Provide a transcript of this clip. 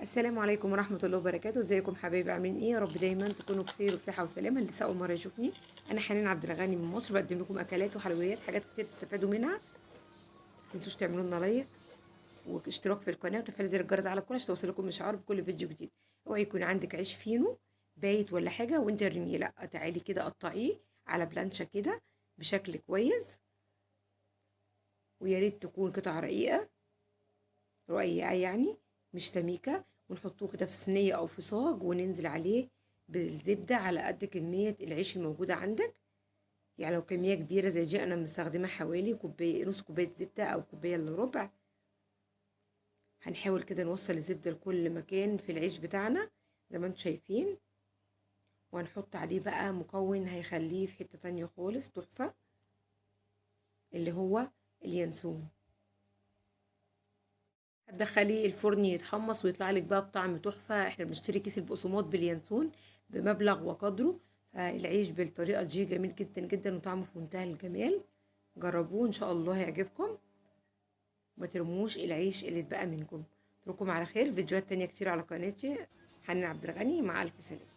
السلام عليكم ورحمة الله وبركاته. ازيكم حبايبي؟ عاملين ايه؟ يا رب دايما تكونوا بخير وبصحة وسلامة. اللي لسه أول مرة يشوفني، أنا حنان عبد الغني من مصر، بقدم لكم أكلات وحلويات، حاجات كتير تستفادوا منها. متنسوش تعملوا لنا لايك واشتراك في القناة وتفعيل زر الجرس على الكل عشان توصلكم إشعار بكل فيديو جديد. اوعي يكون عندك عيش فينو بايت ولا حاجة وانت ارميه، لا تعالي كده قطعيه على بلانشة كده بشكل كويس، ويا ريت تكون قطع رقيقة يعني مش سميكة، ونحطوه كده في صينية أو في صاج وننزل عليه بالزبدة على قد كمية العيش الموجودة عندك. يعني لو كمية كبيرة زي دي أنا مستخدمة حوالي كوباية، نص كوباية زبدة أو كوباية إلا ربع. هنحاول كده نوصل الزبدة لكل مكان في العيش بتاعنا زي ما انتم شايفين، وهنحط عليه بقى مكون هيخليه في حتة تانية خالص تحفة، اللي هو اليانسون. هتدخليه الفرن يتحمص ويطلع لك بقى بطعم تحفة. احنا بنشتري كيس البقسماط باليانسون بمبلغ وقدره، فالعيش بالطريقة دي جميل جدا جدا وطعمه في منتهى الجمال. جربوه ان شاء الله هيعجبكم، ما ترموش العيش اللي اتبقى منكم. اترككم على خير، فيديوهات تانية كتير على قناتي حنان عبد الغني، مع الف سلامة.